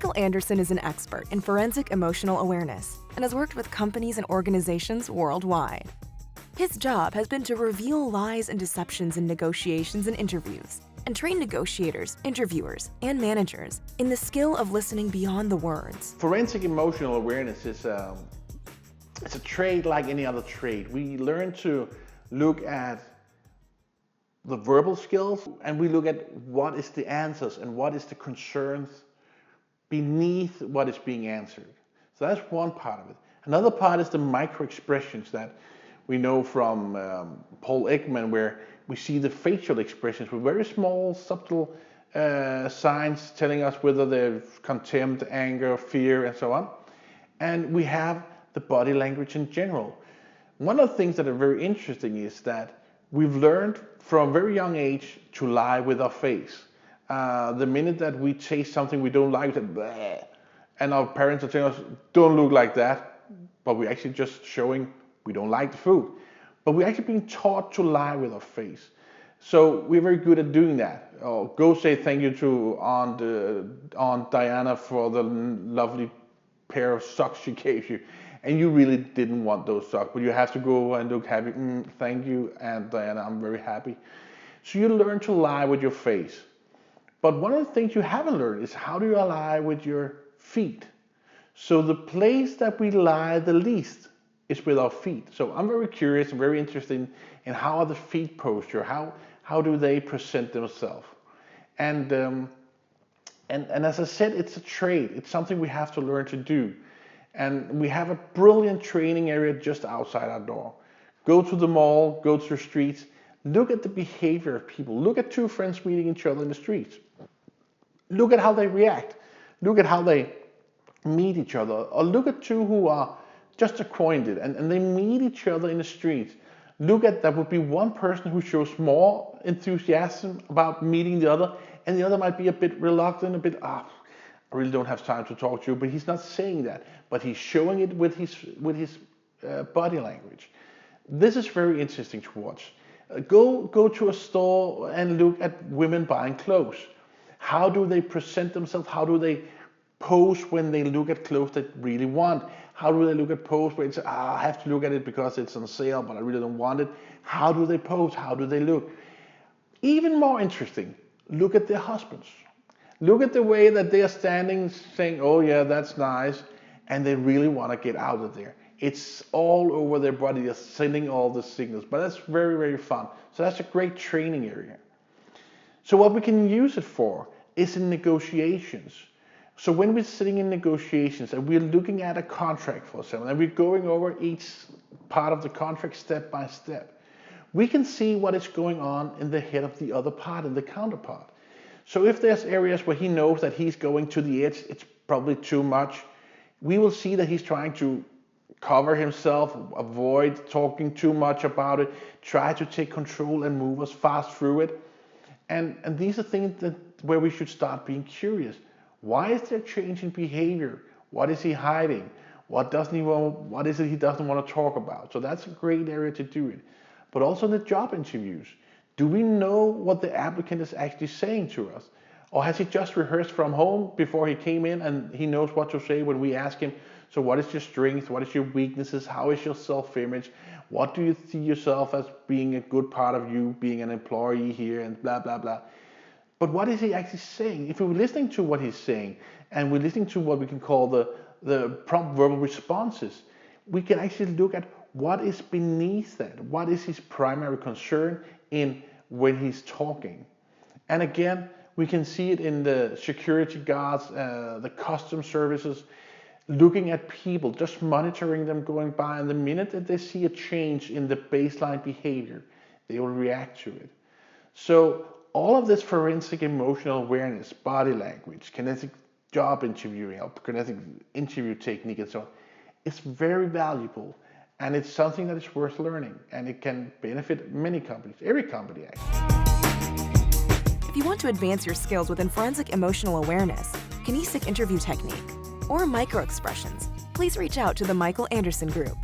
Michael Anderson is an expert in forensic emotional awareness and has worked with companies and organizations worldwide. His job has been to reveal lies and deceptions in negotiations and interviews, and train negotiators, interviewers, and managers in the skill of listening beyond the words. Forensic emotional awareness is it's a trade like any other trade. We learn to look at the verbal skills, and we look at what is the answers and what is the concerns beneath what is being answered. So that's one part of it. Another part is the micro expressions that we know from Paul Ekman, where we see the facial expressions with very small, subtle signs telling us whether they're contempt, anger, fear, and so on. And we have the body language in general. One of the things that are very interesting is that we've learned from a very young age to lie with our face. The minute that we taste something we don't like, we say, bleh, and our parents are telling us, don't look like that, but we're actually just showing we don't like the food. But we're actually being taught to lie with our face. So we're very good at doing that. Oh, go say thank you to Aunt Diana for the lovely pair of socks she gave you. And you really didn't want those socks, but you have to go and look happy. Thank you, Aunt Diana, I'm very happy. So you learn to lie with your face. But one of the things you haven't learned is how do you lie with your feet? So the place that we lie the least is with our feet. So I'm very curious and very interested in how are the feet posture, how do they present themselves? And as I said, it's a trade. It's something we have to learn to do. And we have a brilliant training area just outside our door. Go to the mall, go to the streets, look at the behavior of people. Look at two friends meeting each other in the streets. Look at how they react. Look at how they meet each other. Or look at two who are just acquainted and they meet each other in the streets. Look at, that would be one person who shows more enthusiasm about meeting the other, and the other might be a bit reluctant, a bit, I really don't have time to talk to you, but he's not saying that, but he's showing it with his body language. This is very interesting to watch. Go to a store and look at women buying clothes. How do they present themselves? How do they pose when they look at clothes they really want? How do they look at pose where it's, I have to look at it because it's on sale, but I really don't want it? How do they pose? How do they look? Even more interesting, look at their husbands. Look at the way that they are standing saying, oh yeah, that's nice, and they really want to get out of there. It's all over their body, they're sending all the signals, but that's very, very fun. So that's a great training area. So what we can use it for is in negotiations. So when we're sitting in negotiations and we're looking at a contract, for example, and we're going over each part of the contract step by step, we can see what is going on in the head of the other part and the counterpart. So if there's areas where he knows that he's going to the edge, it's probably too much, we will see that he's trying to cover himself, avoid talking too much about it, try to take control and move us fast through it. And these are things where we should start being curious. Why is there change in behavior? What is he hiding? What doesn't he want? What is it he doesn't want to talk about? So that's a great area to do it. But also in the job interviews, do we know what the applicant is actually saying to us? Or has he just rehearsed from home before he came in and he knows what to say when we ask him, so what is your strengths? What is your weaknesses? How is your self-image? What do you see yourself as being a good part of you, being an employee here, and blah, blah, blah. But what is he actually saying? If we're listening to what he's saying, and we're listening to what we can call the prompt verbal responses, we can actually look at what is beneath that. What is his primary concern in when he's talking? And again, we can see it in the security guards, the custom services, looking at people, just monitoring them going by, and the minute that they see a change in the baseline behavior, they will react to it. So all of this forensic emotional awareness, body language, kinetic job interviewing, kinetic interview technique, and so on, is very valuable, and it's something that is worth learning, and it can benefit many companies, every company actually. If you want to advance your skills within forensic emotional awareness, kinesic interview technique, or micro expressions, please reach out to the Michael Anderson Group.